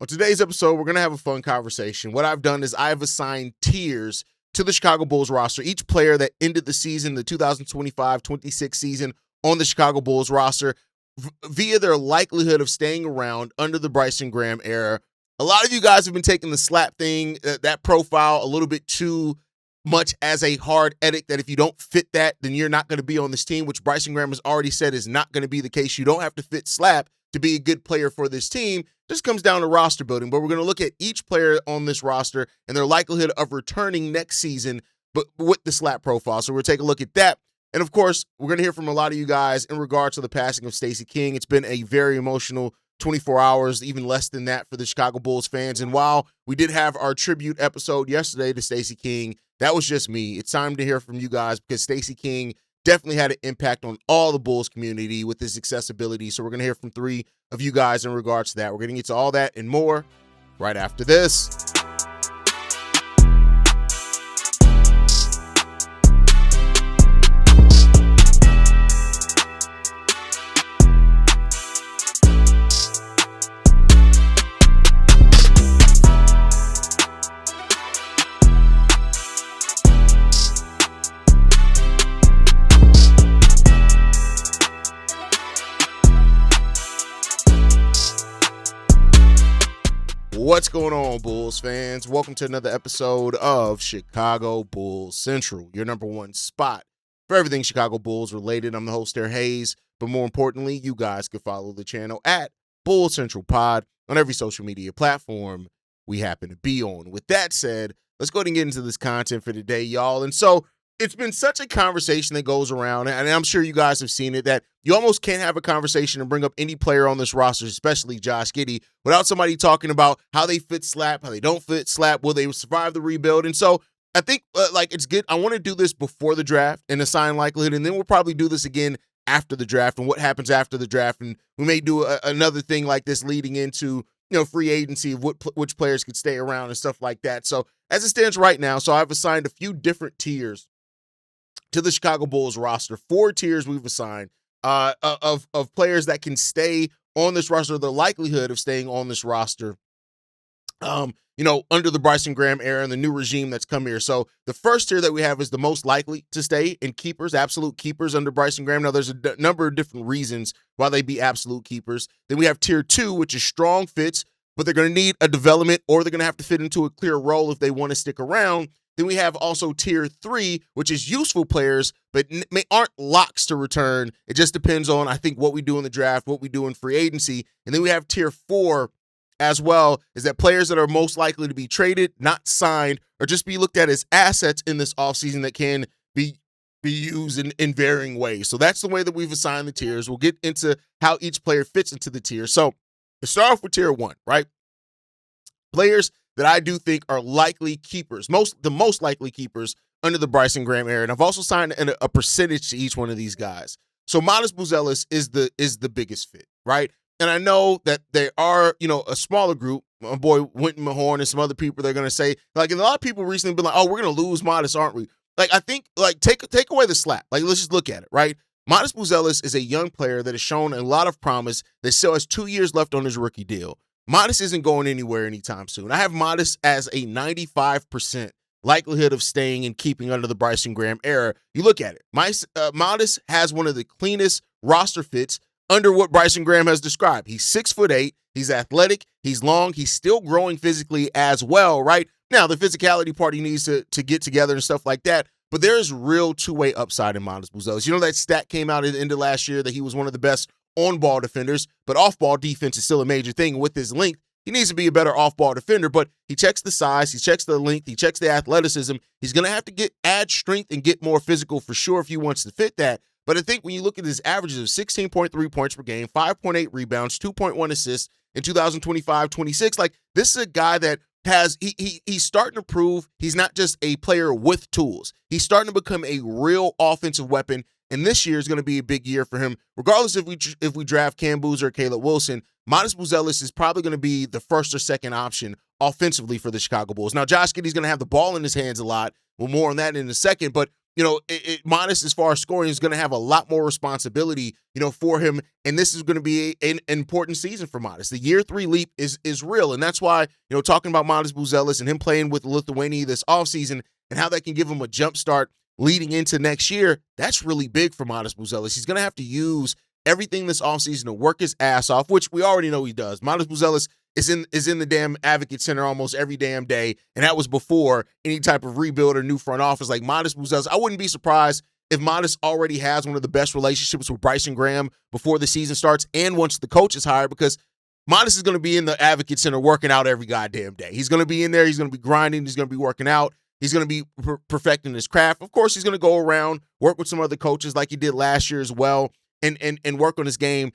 On today's episode, we're going to have a fun conversation. What I've done is I've assigned tiers to the Chicago Bulls roster. Each player that ended the season, the 2025-26 season on the Chicago Bulls roster, via their likelihood of staying around under the Bryson Graham era. A lot of you guys have been taking the slap thing, that profile, a little bit too much as a hard edit, that if you don't fit that, then you're not going to be on this team, which Bryson Graham has already said is not going to be the case. You don't have to fit slap to be a good player for this team. Just comes down to roster building, but we're going to look at each player on this roster and their likelihood of returning next season, but with the slap profile. So we'll take a look at that. And of course, we're going to hear from a lot of you guys in regards to the passing of Stacey King. It's been a very emotional 24 hours, even less than that for the Chicago Bulls fans. And while we did have our tribute episode yesterday to Stacey King, that was just me. It's time to hear from you guys because Stacey King definitely had an impact on all the Bulls community with his accessibility. So we're going to hear from three of you guys in regards to that. We're going to get to all that and more right after this. What's going on, Bulls fans? Welcome to another episode of Chicago Bulls Central, your number one spot for everything Chicago Bulls related. I'm the host there, Haize, but more importantly, you guys can follow the channel at Bull Central Pod on every social media platform we happen to be on. With that said, let's go ahead and get into this content for today, y'all. And so it's been such a conversation that goes around, and I'm sure you guys have seen it, that you almost can't have a conversation and bring up any player on this roster, especially Josh Giddey, without somebody talking about how they fit slap, how they don't fit slap, will they survive the rebuild. And so I think it's good. I want to do this before the draft and assign likelihood, and then we'll probably do this again after the draft and what happens after the draft. And we may do another thing like this leading into free agency of which players could stay around and stuff like that. So as it stands right now, so I've assigned a few different tiers to the Chicago Bulls roster. 4 tiers we've assigned of players that can stay on this roster, the likelihood of staying on this roster, under the Bryson Graham era and the new regime that's come here. So the first tier that we have is the most likely to stay in keepers, absolute keepers under Bryson Graham. Now, there's a number of different reasons why they be absolute keepers. Then we have tier 2, which is strong fits, but they're going to need a development or they're going to have to fit into a clear role if they want to stick around. Then we have also tier 3, which is useful players, but aren't locks to return. It just depends on, I think, what we do in the draft, what we do in free agency. And then we have tier 4 as well, is that players that are most likely to be traded, not signed, or just be looked at as assets in this offseason that can be used in varying ways. So that's the way that we've assigned the tiers. We'll get into how each player fits into the tier. So let's start off with tier 1, right? Players that I do think are likely keepers, the most likely keepers under the Bryson Graham era. And I've also signed a percentage to each one of these guys. So Buzelis is the biggest fit, right? And I know that there are, a smaller group, my boy Winton Mahorn and some other people, they're going to say, and a lot of people recently been like, oh, we're going to lose Modest, aren't we? I think, take away the slap. Let's just look at it, right? Buzelis is a young player that has shown a lot of promise that still has 2 years left on his rookie deal. Modest isn't going anywhere anytime soon. I have Modest as a 95% likelihood of staying and keeping under the Bryson Graham era. You look at it. Modest has one of the cleanest roster fits under what Bryson Graham has described. He's 6'8". He's athletic. He's long. He's still growing physically as well, right? Now, the physicality part he needs to get together and stuff like that. But there is real two-way upside in Buzelis. That stat came out at the end of last year that he was one of the best on-ball defenders, but off-ball defense is still a major thing. With his length, he needs to be a better off-ball defender, but he checks the size, he checks the length, he checks the athleticism. He's going to have to add strength and get more physical for sure if he wants to fit that. But I think when you look at his averages of 16.3 points per game, 5.8 rebounds, 2.1 assists in 2025-26, this is a guy that he's starting to prove he's not just a player with tools. He's starting to become a real offensive weapon. And this year is going to be a big year for him. Regardless if we draft Cam Boozer or Caleb Wilson, Buzelis is probably going to be the first or second option offensively for the Chicago Bulls. Now, Josh Giddey's going to have the ball in his hands a lot. Well, more on that in a second. But Modest, as far as scoring, is going to have a lot more responsibility, for him. And this is going to be an important season for Modest. The year 3 leap is real. And that's why, talking about Modest Buzelis and him playing with Lithuania this offseason and how that can give him a jump start leading into next year, that's really big for Modest Buzelis. He's going to have to use everything this offseason to work his ass off, which we already know he does. Modest Buzelis is in the damn Advocate Center almost every damn day, and that was before any type of rebuild or new front office. Like Modest Buzelis, I wouldn't be surprised if Modest already has one of the best relationships with Bryson Graham before the season starts and once the coach is hired, because Modest is going to be in the Advocate Center working out every goddamn day. He's going to be in there. He's going to be grinding. He's going to be working out. He's going to be perfecting his craft. Of course, he's going to go around, work with some other coaches like he did last year as well, and work on his game.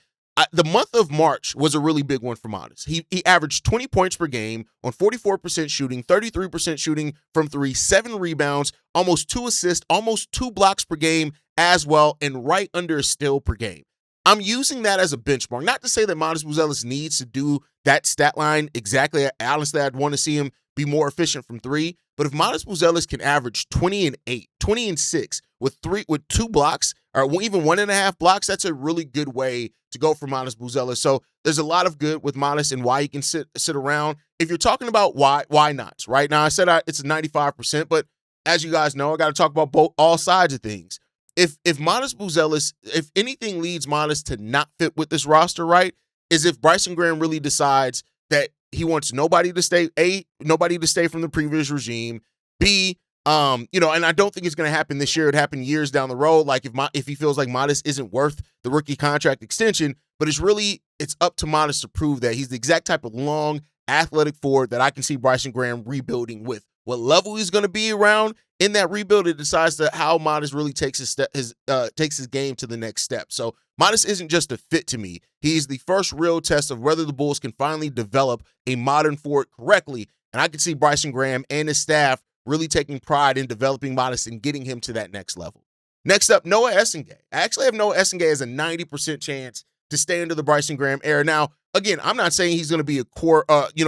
The month of March was a really big one for Modest. He averaged 20 points per game on 44% shooting, 33% shooting from 3, 7 rebounds, almost 2 assists, almost 2 blocks per game as well, and right under a steal per game. I'm using that as a benchmark. Not to say that Modest Buzelis needs to do that stat line exactly. Honestly, I'd want to see him be more efficient from 3. But if Modest Buzelis can average 20 and 8, 20 and 6 with 2 blocks, or even 1.5 blocks, that's a really good way to go for Modest Buzelis. So there's a lot of good with Modest and why he can sit around. If you're talking about why not, right? Now, I said it's a 95%, but as you guys know, I got to talk about all sides of things. If Modest Buzelis, if anything leads Modest to not fit with this roster, right, is if Bryson Graham really decides that he wants nobody to stay from the previous regime. B, and I don't think it's going to happen this year. It happened years down the road. Like if he feels like Modest isn't worth the rookie contract extension, but it's up to Modest to prove that he's the exact type of long, athletic forward that I can see Bryson Graham rebuilding with. What level he's going to be around in that rebuild, it decides how Modest really takes his game to the next step. So Modest isn't just a fit to me. He's the first real test of whether the Bulls can finally develop a modern forward correctly. And I can see Bryson Graham and his staff really taking pride in developing Modest and getting him to that next level. Next up, Noa Essengue. I actually have Noa Essengue as a 90% chance to stay under the Bryson Graham era. Now, again, I'm not saying he's going to be a core,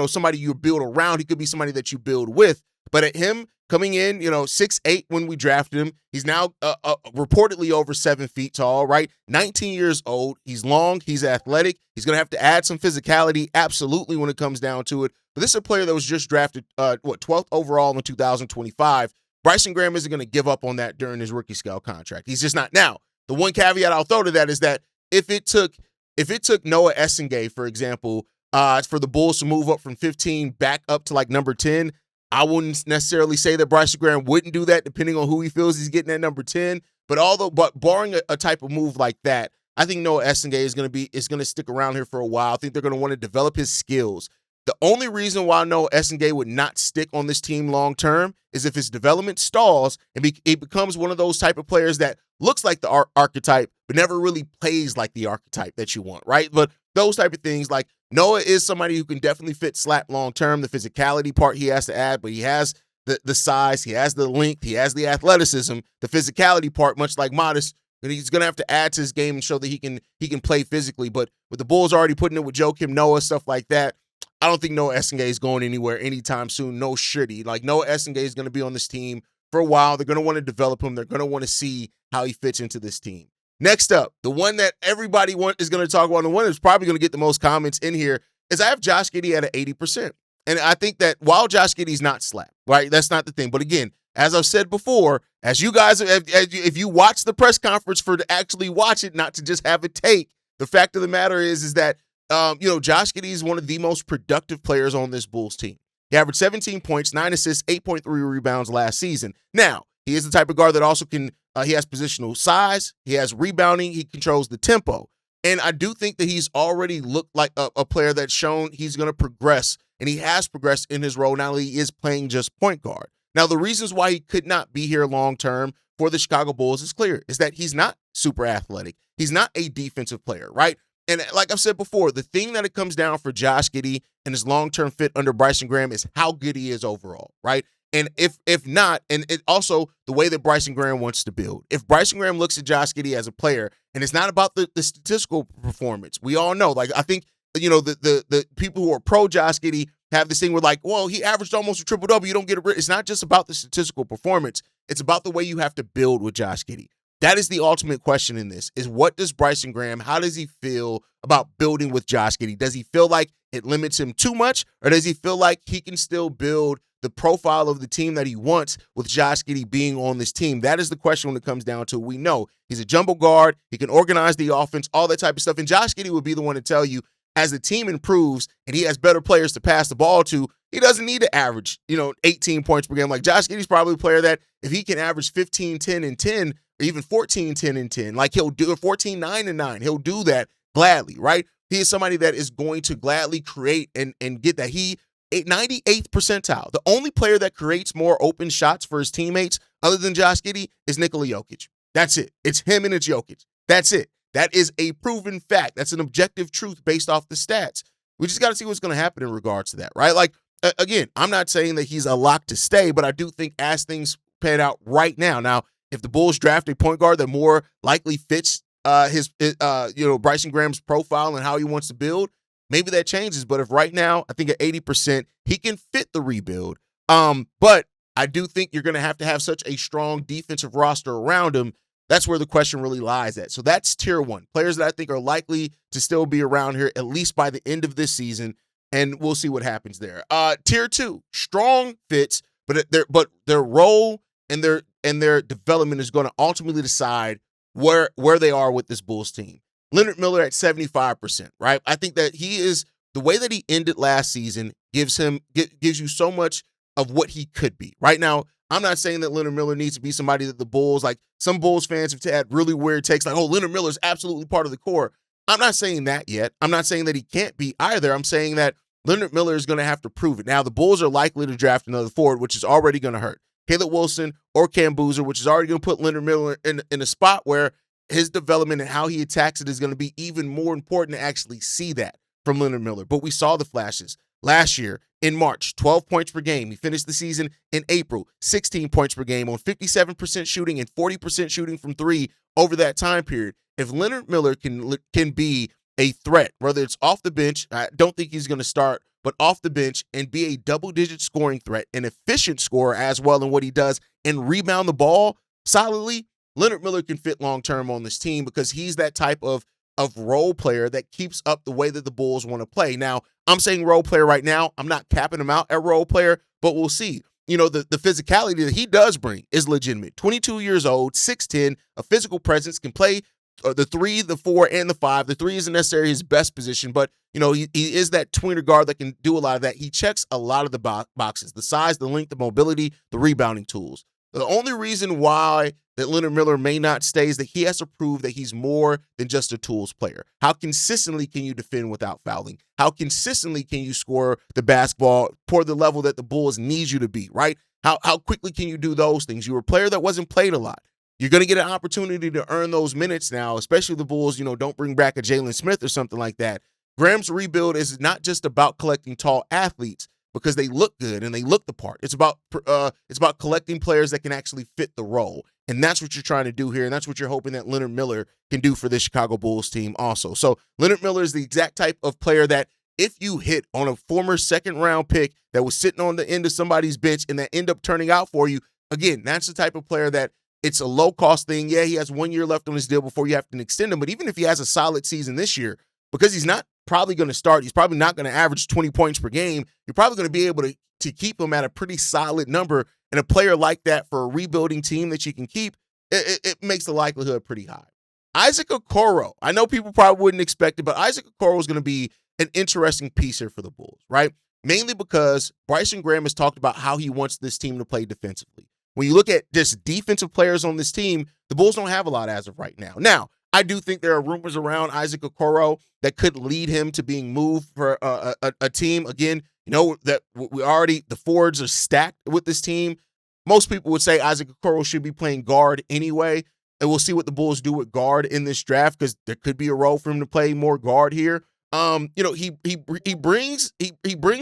somebody you build around. He could be somebody that you build with. But at him coming in, 6'8" when we drafted him, he's now reportedly over 7 feet tall, right? 19 years old. He's long. He's athletic. He's going to have to add some physicality, absolutely, when it comes down to it. But this is a player that was just drafted, 12th overall in 2025. Bryson Graham isn't going to give up on that during his rookie scale contract. He's just not. Now, the one caveat I'll throw to that is that if it took Noa Essengue, for example, for the Bulls to move up from 15 back up to like number 10, I wouldn't necessarily say that Bryson Graham wouldn't do that, depending on who he feels he's getting at number 10. But barring a type of move like that, I think Noa Essengue is going to stick around here for a while. I think they're going to want to develop his skills. The only reason why Noa Essengue would not stick on this team long term is if his development stalls and he becomes one of those type of players that looks like the archetype but never really plays like the archetype that you want, right? But those type of things, like Noah is somebody who can definitely fit slap long term. The physicality part he has to add, but he has the size, he has the length, he has the athleticism. The physicality part, much like Modest, and he's going to have to add to his game and show that he can play physically. But with the Bulls already putting it with Joakim Noah, stuff like that, I don't think Noa Essengue is going anywhere anytime soon. No shitty. Like Noa Essengue is going to be on this team for a while. They're going to want to develop him. They're going to want to see how he fits into this team. Next up, the one that everybody is going to talk about, and the one that's probably going to get the most comments in here, is I have Josh Giddey at an 80%. And I think that while Josh Giddey's not slapped, right, that's not the thing. But again, as I've said before, as you guys, if you watch the press conference to actually watch it, not to just have it take, the fact of the matter is that Josh Giddey is one of the most productive players on this Bulls team. He averaged 17 points, 9 assists, 8.3 rebounds last season. Now, he is the type of guard that also can, he has positional size, he has rebounding, he controls the tempo. And I do think that he's already looked like a player that's shown he's going to progress, and he has progressed in his role. Not only he is playing just point guard. Now, the reasons why he could not be here long-term for the Chicago Bulls is clear, is that he's not super athletic. He's not a defensive player, right? And like I've said before, the thing that it comes down for Josh Giddey and his long-term fit under Bryson Graham is how good he is overall, right? And if not, and it also the way that Bryson Graham wants to build. If Bryson Graham looks at Josh Giddey as a player, and it's not about the statistical performance, we all know, like I think, the people who are pro Josh Giddey have this thing where like, well, he averaged almost a triple-double. You don't get it's not just about the statistical performance. It's about the way you have to build with Josh Giddey. That is the ultimate question in this, is what does Bryson Graham, how does he feel about building with Josh Giddey? Does he feel like it limits him too much, or does he feel like he can still build the profile of the team that he wants with Josh Giddey being on this team? That is the question when it comes down to it. We know he's a jumbo guard. He can organize the offense, all that type of stuff. And Josh Giddey would be the one to tell you, as the team improves and he has better players to pass the ball to, he doesn't need to average, 18 points per game. Like, Josh Giddey's probably a player that if he can average 15, 10, and 10, or even 14, 10, and 10, like he'll do it 14, 9, and 9. He'll do that gladly, right? He is somebody that is going to gladly create and get that. 98th percentile. The only player that creates more open shots for his teammates other than Josh Giddey is Nikola Jokic. That's it. It's him and it's Jokic. That's it. That is a proven fact. That's an objective truth based off the stats. We just got to see what's going to happen in regards to that, right? Like, again, I'm not saying that he's a lock to stay, but I do think as things pan out right now, if the Bulls draft a point guard that more likely fits Bryson Graham's profile and how he wants to build, maybe that changes. But if right now, I think at 80%, he can fit the rebuild. But I do think you're going to have such a strong defensive roster around him. That's where the question really lies at. So that's tier one. Players that I think are likely to still be around here, at least by the end of this season, and we'll see what happens there. Tier two, strong fits, but their role and their development is going to ultimately decide where they are with this Bulls team. Leonard Miller at 75%, right? I think that he is, the way that he ended last season gives you so much of what he could be. Right now, I'm not saying that Leonard Miller needs to be somebody that the Bulls, like some Bulls fans have had really weird takes, like, oh, Leonard Miller is absolutely part of the core. I'm not saying that yet. I'm not saying that he can't be either. I'm saying that Leonard Miller is going to have to prove it. Now, the Bulls are likely to draft another forward, which is already going to hurt. Caleb Wilson or Cam Boozer, which is already going to put Leonard Miller in a spot where his development and how he attacks it is going to be even more important to actually see that from Leonard Miller. But we saw the flashes last year in March, 12 points per game. He finished the season in April, 16 points per game on 57% shooting and 40% shooting from three over that time period. If Leonard Miller can be a threat, whether it's off the bench, I don't think he's going to start, but off the bench, and be a double-digit scoring threat, an efficient scorer as well in what he does, and rebound the ball solidly, Leonard Miller can fit long-term on this team because he's that type of role player that keeps up the way that the Bulls want to play. Now, I'm saying role player right now. I'm not capping him out at role player, but we'll see. The physicality that he does bring is legitimate. 22 years old, 6'10", a physical presence, can play the 3, the 4, and the 5. The 3 isn't necessarily his best position, but he is that tweener guard that can do a lot of that. He checks a lot of the boxes: the size, the length, the mobility, the rebounding tools. The only reason why that Leonard Miller may not stay is that he has to prove that he's more than just a tools player. How consistently can you defend without fouling? How consistently can you score the basketball for the level that the Bulls need you to be, right? How quickly can you do those things? You were a player that wasn't played a lot. You're going to get an opportunity to earn those minutes now, especially if the Bulls, don't bring back a Jalen Smith or something like that. Graham's rebuild is not just about collecting tall athletes because they look good and they look the part. It's about collecting players that can actually fit the role. And that's what you're trying to do here, and that's what you're hoping that Leonard Miller can do for this Chicago Bulls team also. So Leonard Miller is the exact type of player that if you hit on a former second-round pick that was sitting on the end of somebody's bench and that end up turning out for you, again, that's the type of player that it's a low-cost thing. Yeah, he has 1 year left on his deal before you have to extend him, but even if he has a solid season this year, because he's not probably going to start, he's probably not going to average 20 points per game, you're probably going to be able to keep him at a pretty solid number. And a player like that for a rebuilding team that you can keep, it makes the likelihood pretty high. Isaac Okoro, I know people probably wouldn't expect it, but Isaac Okoro is going to be an interesting piece here for the Bulls, right? Mainly because Bryson Graham has talked about how he wants this team to play defensively. When you look at just defensive players on this team, the Bulls don't have a lot as of right now. Now, I do think there are rumors around Isaac Okoro that could lead him to being moved for a team. Again, that the forwards are stacked with this team. Most people would say Isaac Okoro should be playing guard anyway, and we'll see what the Bulls do with guard in this draft because there could be a role for him to play more guard here. He brings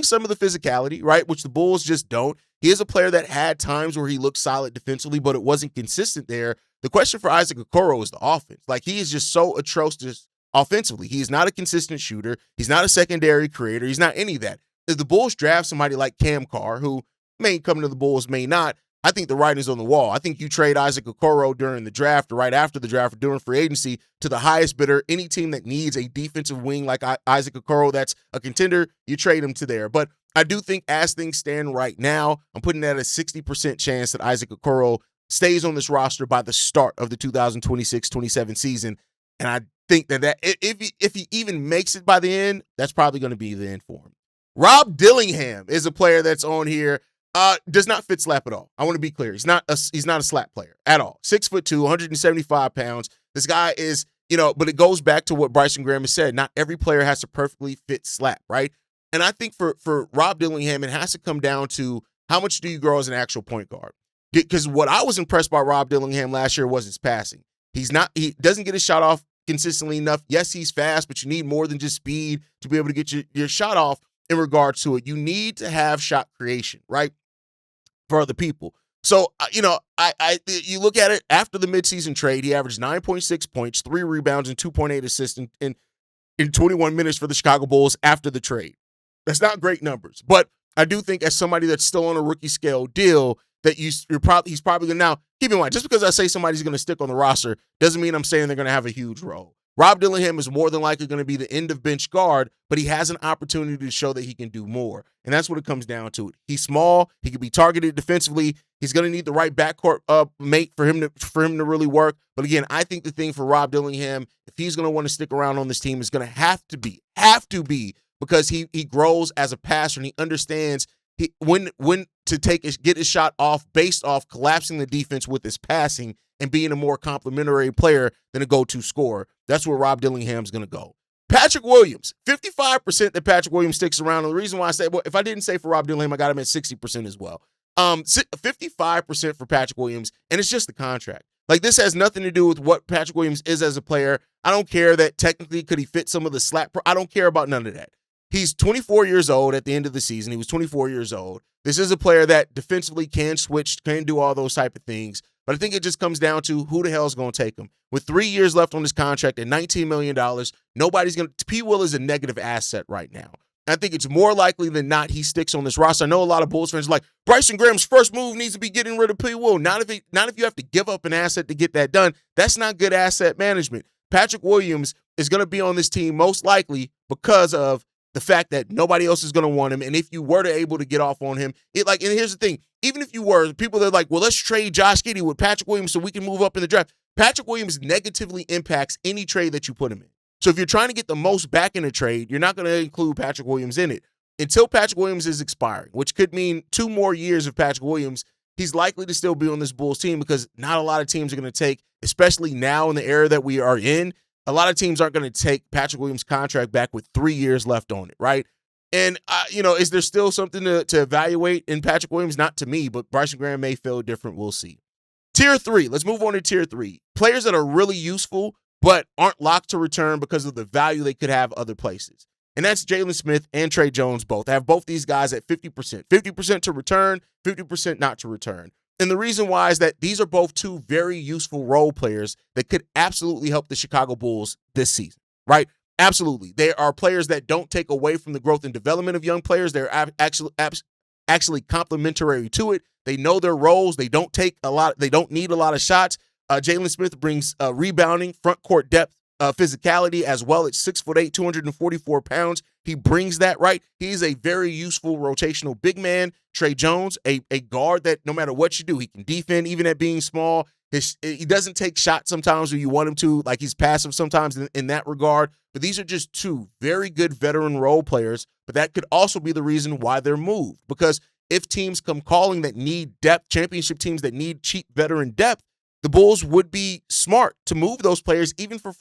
some of the physicality, right, which the Bulls just don't. He is a player that had times where he looked solid defensively, but it wasn't consistent there. The question for Isaac Okoro is the offense. Like, he is just so atrocious offensively. He is not a consistent shooter. He's not a secondary creator. He's not any of that. If the Bulls draft somebody like Cam Carr, who may come to the Bulls, may not, I think the writing's on the wall. I think you trade Isaac Okoro during the draft or right after the draft or during free agency to the highest bidder. Any team that needs a defensive wing like Isaac Okoro that's a contender, you trade him to there. But I do think as things stand right now, I'm putting that at a 60% chance that Isaac Okoro stays on this roster by the start of the 2026-27 season. And I think that if he even makes it by the end, that's probably going to be the end for him. Rob Dillingham is a player that's on here. Does not fit slap at all. I want to be clear. He's not a slap player at all. 6'2", 175 pounds. This guy is, but it goes back to what Bryson Graham has said. Not every player has to perfectly fit slap, right? And I think for Rob Dillingham, it has to come down to how much do you grow as an actual point guard? Because what I was impressed by Rob Dillingham last year was his passing. He doesn't get his shot off consistently enough. Yes, he's fast, but you need more than just speed to be able to get your shot off in regards to it. You need to have shot creation, right? For other people. So, you look at it after the midseason trade, he averaged 9.6 points, 3 rebounds, and 2.8 assists in 21 minutes for the Chicago Bulls after the trade. That's not great numbers, but I do think as somebody that's still on a rookie scale deal that he's probably going to now, keep in mind, just because I say somebody's going to stick on the roster doesn't mean I'm saying they're going to have a huge role. Rob Dillingham is more than likely going to be the end of bench guard, but he has an opportunity to show that he can do more. And that's what it comes down to. He's small. He can be targeted defensively. He's going to need the right backcourt mate for him to really work. But again, I think the thing for Rob Dillingham, if he's going to want to stick around on this team, is going to have to be because he grows as a passer and he understands when to get his shot off based off collapsing the defense with his passing and being a more complimentary player than a go-to scorer. That's where Rob Dillingham's going to go. Patrick Williams, 55% that Patrick Williams sticks around. And the reason why I say, well, if I didn't say for Rob Dillingham, I got him at 60% as well. 55% for Patrick Williams, and it's just the contract. Like, this has nothing to do with what Patrick Williams is as a player. I don't care that technically could he fit some of the slap. I don't care about none of that. He's 24 years old at the end of the season. He was 24 years old. This is a player that defensively can switch, can do all those type of things. But I think it just comes down to who the hell is going to take him. With 3 years left on his contract at $19 million, nobody's going to – P. Will is a negative asset right now. I think it's more likely than not he sticks on this roster. I know a lot of Bulls fans are like, Bryson Graham's first move needs to be getting rid of P. Will. Not if you have to give up an asset to get that done. That's not good asset management. Patrick Williams is going to be on this team most likely because of the fact that nobody else is going to want him. And if you were able to get off on him, and here's the thing, even if you were, people that are like, well, let's trade Josh Giddey with Patrick Williams so we can move up in the draft. Patrick Williams negatively impacts any trade that you put him in. So if you're trying to get the most back in a trade, you're not going to include Patrick Williams in it. Until Patrick Williams is expiring, which could mean 2 more years of Patrick Williams, he's likely to still be on this Bulls team because not a lot of teams are going to take, especially now in the era that we are in, a lot of teams aren't going to take Patrick Williams' contract back with 3 years left on it, right? And, is there still something to evaluate in Patrick Williams? Not to me, but Bryson Graham may feel different. We'll see. Tier 3. Let's move on to Tier 3. Players that are really useful but aren't locked to return because of the value they could have other places. And that's Jalen Smith and Tre Jones both. I have both these guys at 50%. 50% to return, 50% not to return. And the reason why is that these are both 2 very useful role players that could absolutely help the Chicago Bulls this season, right? Absolutely. They are players that don't take away from the growth and development of young players. They're actually complementary to it. They know their roles. They don't need a lot of shots. Jalen Smith brings rebounding, front court depth, physicality as well. At 6'8", 244 pounds. He brings that, right? He's a very useful rotational big man. Tre Jones, a guard that no matter what you do, he can defend even at being small. He doesn't take shots sometimes when you want him to, like he's passive sometimes in that regard. But these are just 2 very good veteran role players. But that could also be the reason why they're moved. Because if teams come calling that need depth, championship teams that need cheap veteran depth, the Bulls would be smart to move those players even for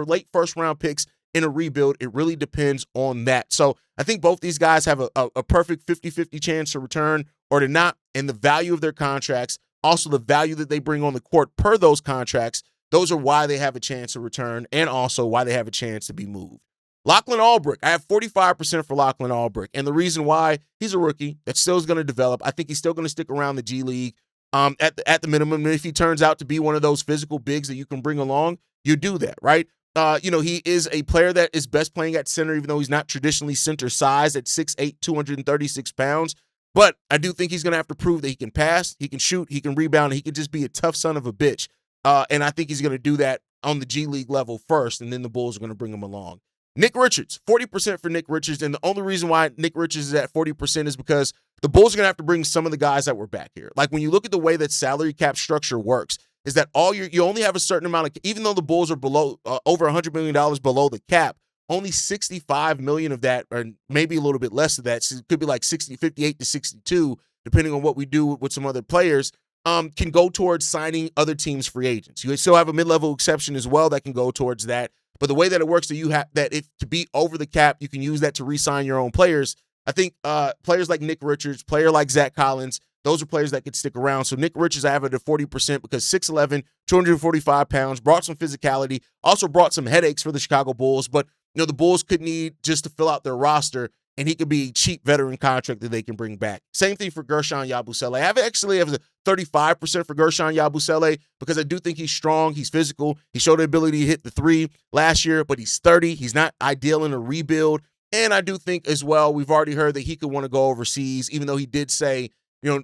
late first round picks in a rebuild. It really depends on that. So I think both these guys have a perfect 50-50 chance to return or to not. And the value of their contracts, also the value that they bring on the court per those contracts, those are why they have a chance to return and also why they have a chance to be moved. Lachlan Albrecht, I have 45% for Lachlan Albrecht. And the reason why, he's a rookie that still is going to develop. I think he's still going to stick around the G League. At the minimum, and if he turns out to be one of those physical bigs that you can bring along, you do that, right? He is a player that is best playing at center, even though he's not traditionally center size at 6'8", 236 pounds. But I do think he's going to have to prove that he can pass, he can shoot, he can rebound, and he can just be a tough son of a bitch. And I think he's going to do that on the G League level first, and then the Bulls are going to bring him along. Nick Richards, 40% for Nick Richards. And the only reason why Nick Richards is at 40% is because the Bulls are going to have to bring some of the guys that were back here. Like when you look at the way that salary cap structure works, is that you only have a certain amount of, even though the Bulls are below over $100 million below the cap, only 65 million of that, or maybe a little bit less of that, so it could be like 58 to 62, depending on what we do with some other players, can go towards signing other teams' free agents. You still have a mid-level exception as well that can go towards that. But the way that it works, that you have that if to be over the cap, you can use that to re-sign your own players. I think players like Nick Richards, player like Zach Collins, those are players that could stick around. So Nick Richards, I have it at 40% because 6'11", 245 pounds, brought some physicality, also brought some headaches for the Chicago Bulls. But the Bulls could need just to fill out their roster, and he could be a cheap veteran contract that they can bring back. Same thing for Guerschon Yabusele. I have it actually as a 35% for Guerschon Yabusele because I do think he's strong, he's physical, he showed the ability to hit the three last year, but he's 30, he's not ideal in a rebuild. And I do think as well, we've already heard that he could want to go overseas, even though he did say,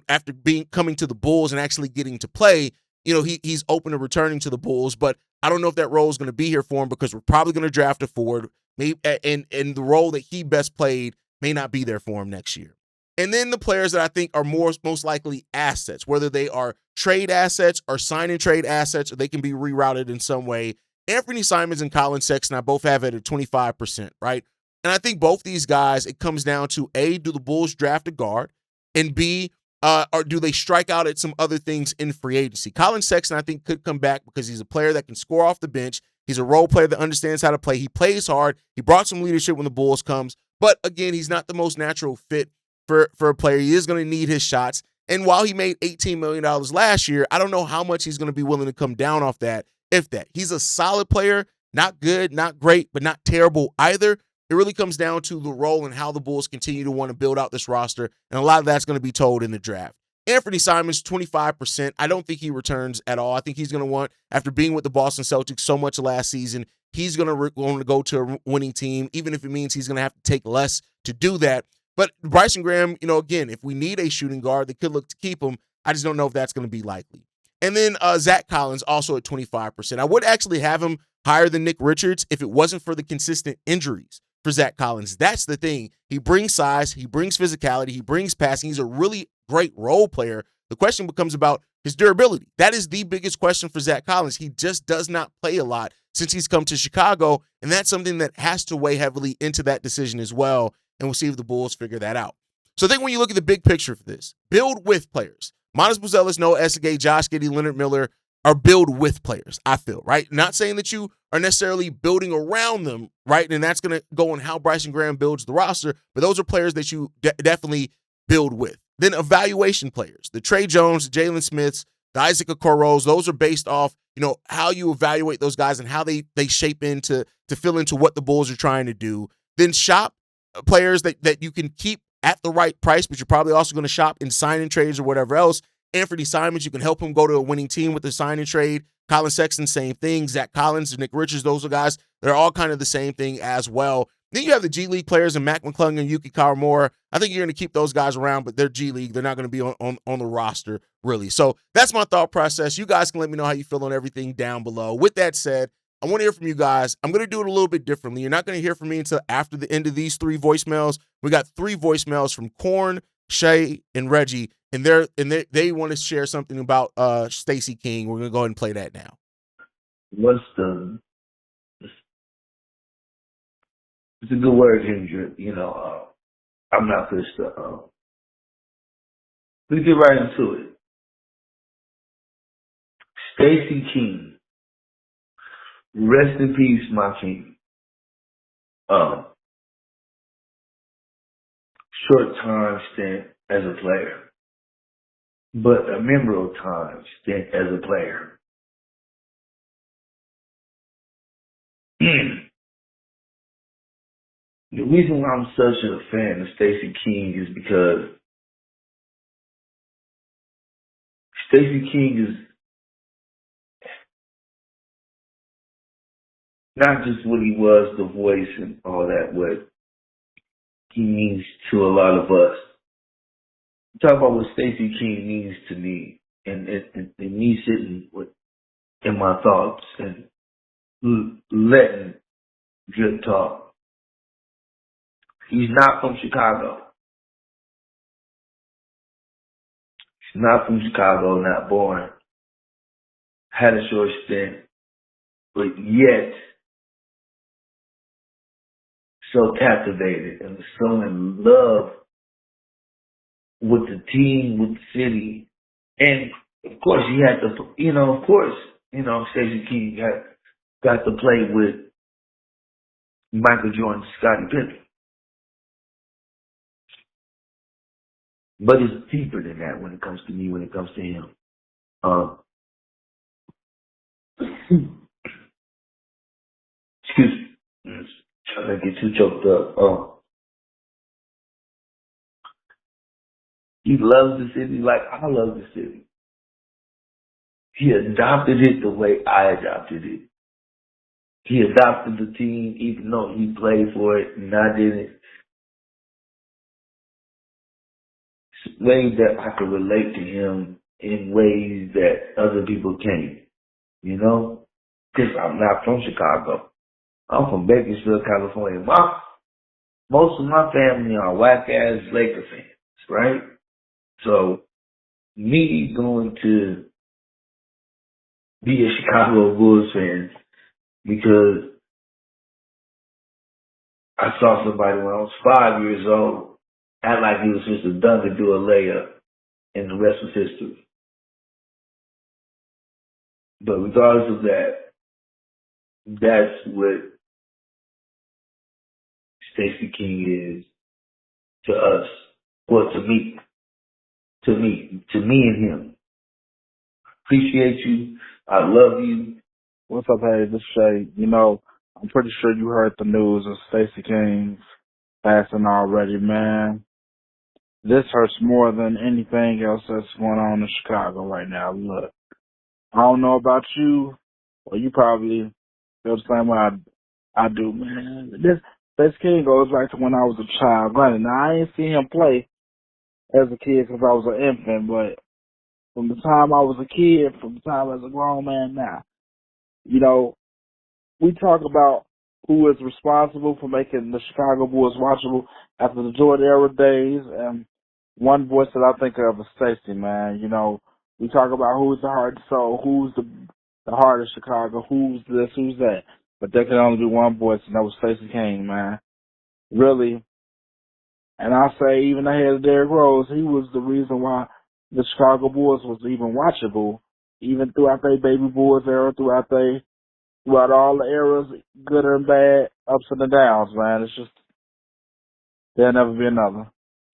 after coming to the Bulls and actually getting to play, he's open to returning to the Bulls. But I don't know if that role is going to be here for him because we're probably going to draft a forward, maybe, and the role that he best played may not be there for him next year. And then the players that I think are most likely assets, whether they are trade assets or sign and trade assets, or they can be rerouted in some way. Anthony Simons and Colin Sexton, I both have it at 25%, right? And I think both these guys, it comes down to A, do the Bulls draft a guard? And B, or do they strike out at some other things in free agency? Colin Sexton, I think, could come back because he's a player that can score off the bench. He's a role player that understands how to play. He plays hard. He brought some leadership when the Bulls comes. But again, he's not the most natural fit for a player. He is going to need his shots. And while he made $18 million last year, I don't know how much he's going to be willing to come down off that, if that. He's a solid player, not good, not great, but not terrible either. It really comes down to the role and how the Bulls continue to want to build out this roster, and a lot of that's going to be told in the draft. Anthony Simons, 25%. I don't think he returns at all. I think he's going to want, after being with the Boston Celtics so much last season, he's going to go to a winning team, even if it means he's going to have to take less to do that. But Bryson Graham, again, if we need a shooting guard, they could look to keep him. I just don't know if that's going to be likely. And then Zach Collins, also at 25%. I would actually have him higher than Nick Richards if it wasn't for the consistent injuries for Zach Collins. That's the thing. He brings size, he brings physicality, he brings passing. He's a really great role player. The question becomes about his durability. That is the biggest question for Zach Collins. He just does not play a lot since he's come to Chicago, and that's something that has to weigh heavily into that decision as well, and we'll see if the Bulls figure that out. So I think when you look at the big picture for this, build with players. Manas Buzelis, Noa Essengue, Josh Giddey, Leonard Miller are build with players, I feel, right? Not saying that you are necessarily building around them, right? And that's going to go on how Bryson Graham builds the roster, but those are players that you definitely build with. Then evaluation players, the Tre Jones, the Jalen Smiths, the Isaac Okoros, those are based off, how you evaluate those guys and how they shape into to fill into what the Bulls are trying to do. Then shop players that you can keep at the right price, but you're probably also going to shop in sign-in trades or whatever else. Anthony Simons, you can help him go to a winning team with the sign-in trade. Colin Sexton, same thing. Zach Collins, Nick Richards, those are guys. They're all kind of the same thing as well. Then you have the G League players and Mac McClung and Yuki Kawamura. I think you're going to keep those guys around, but they're G League. They're not going to be on the roster, really. So that's my thought process. You guys can let me know how you feel on everything down below. With that said, I want to hear from you guys. I'm going to do it a little bit differently. You're not going to hear from me until after the end of these 3 voicemails. We got 3 voicemails from Corn, Shay, and Reggie, and they want to share something about Stacey King. We're going to go ahead and play that now. It's a good word, Hendrick. I'm not finished. Let's get right into it. Stacey King. Rest in peace, my king. Short time stint as a player, but a memorable time spent as a player. The reason why I'm such a fan of Stacey King is because Stacey King is not just what he was, the voice and all that, what he means to a lot of us. talk about what Stacey King means to me, and me sitting in my thoughts and letting good talk. He's not from Chicago. He's not from Chicago, not born. Had a short stint, but yet so captivated and so in love with the team, with the city. And of course, he had to, Stacey King got to play with Michael Jordan, Scottie Pippen. But it's deeper than that when it comes to me, when it comes to him. Excuse me. Trying to get too choked up. He loves the city like I love the city. He adopted it the way I adopted it. He adopted the team even though he played for it and I didn't. Ways that I could relate to him in ways that other people can't, Because I'm not from Chicago. I'm from Bakersfield, California. Most of my family are whack-ass Laker fans, right? So, me going to be a Chicago Bulls fan because I saw somebody when I was 5 years old act like he was just a dunk to do a layup, and the rest was history. But regardless of that, that's what Stacey King is to us. Well, to me and him. Appreciate you. I love you. What's up, hey, this is Shay. I'm pretty sure you heard the news of Stacey King's passing already, man. This hurts more than anything else that's going on in Chicago right now. Look, I don't know about you, or you probably feel the same way I do, man. This Stacey King goes back to when I was a child. Granted, now I ain't seen him play as a kid because I was an infant, but from the time I was a kid, from the time as a grown man now, we talk about who is responsible for making the Chicago Bulls watchable after the Jordan era days, and one voice that I think of is Stacey, man. We talk about who's the heart and soul, who's the heart of Chicago, who's this, who's that. But there can only be one voice, and that was Stacey King, man. Really. And I say even ahead of Derrick Rose, he was the reason why the Chicago Bulls was even watchable, even throughout their baby Bulls era, throughout all the eras, good and bad, ups and the downs, man. It's just, there'll never be another.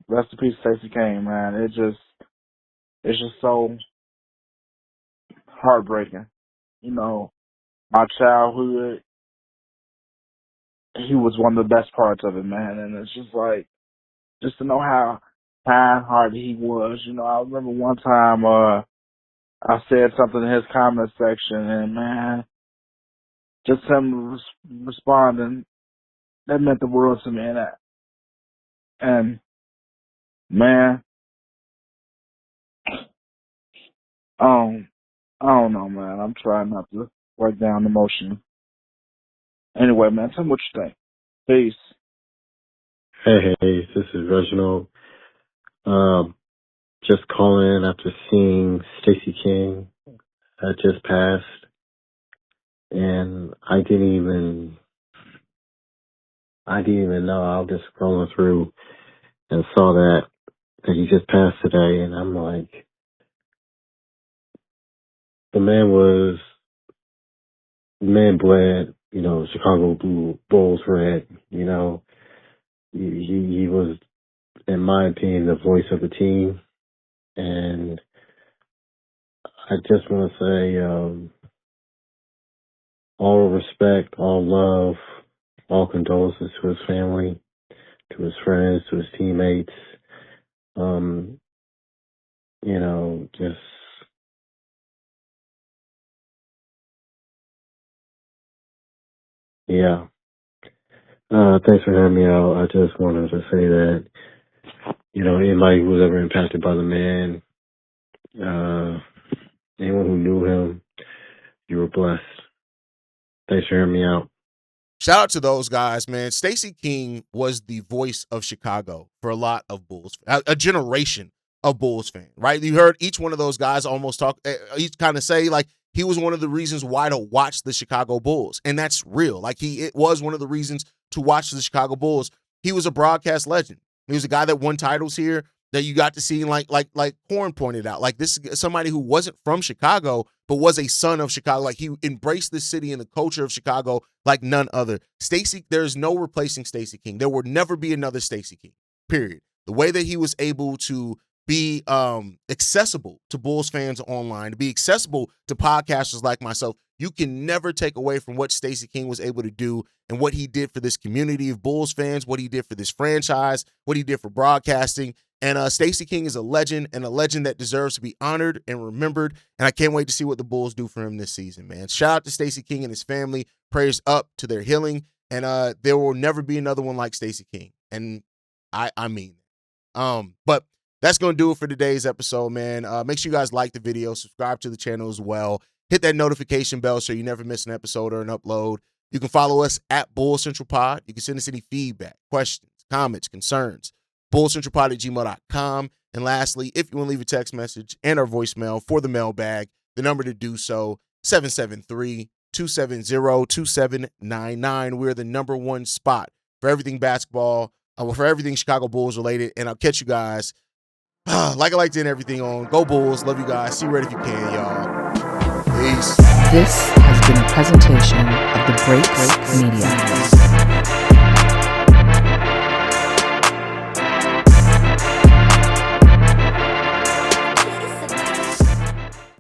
Rest in peace, Stacey King, man. It's just so heartbreaking. My childhood, he was one of the best parts of it, man. And it's just like, just to know how kind-hearted he was. I remember one time, I said something in his comment section, and man, just him responding, that meant the world to me. And man, I don't know, man. I'm trying not to write down emotion. Anyway, man, tell me what you think. Peace. Hey, this is Reginald. Just calling in after seeing Stacey King that just passed, and I didn't even know. I was just scrolling through and saw that he just passed today, and I'm like, the man bled, Chicago Bulls red. He was, in my opinion, the voice of the team, and I just want to say, all respect, all love, all condolences to his family, to his friends, to his teammates. Just, yeah. Thanks for having me out. I just wanted to say that Anybody who was ever impacted by the man, anyone who knew him, you were blessed. Thanks for hearing me out. Shout out to those guys, man. Stacey King was the voice of Chicago for a lot of Bulls, a generation of Bulls fans, right? You heard each one of those guys almost talk, each kind of say like he was one of the reasons why to watch the Chicago Bulls. And that's real. Like it was one of the reasons to watch the Chicago Bulls. He was a broadcast legend. He was a guy that won titles here that you got to see, like Horn pointed out. Like this is somebody who wasn't from Chicago, but was a son of Chicago. Like he embraced the city and the culture of Chicago like none other. There's no replacing Stacey King. There will never be another Stacey King, period. The way that he was able to be accessible to Bulls fans online, to be accessible to podcasters like myself, you can never take away from what Stacey King was able to do and what he did for this community of Bulls fans, what he did for this franchise, what he did for broadcasting. And Stacey King is a legend, and a legend that deserves to be honored and remembered. And I can't wait to see what the Bulls do for him this season, man. Shout out to Stacey King and his family. Prayers up to their healing. And there will never be another one like Stacey King. And I mean that. But that's going to do it for today's episode, man. Make sure you guys like the video, subscribe to the channel as well. Hit that notification bell so you never miss an episode or an upload. You can follow us at Bull Central Pod. You can send us any feedback, questions, comments, concerns. bullcentralpod@gmail.com. And lastly, if you want to leave a text message and our voicemail for the mailbag, the number to do so, 773-270-2799. We're the number one spot for everything basketball, for everything Chicago Bulls related. And I'll catch you guys, like I like to end everything on, go Bulls. Love you guys. See you right if you can, y'all. Peace. This has been a presentation of the Break Media.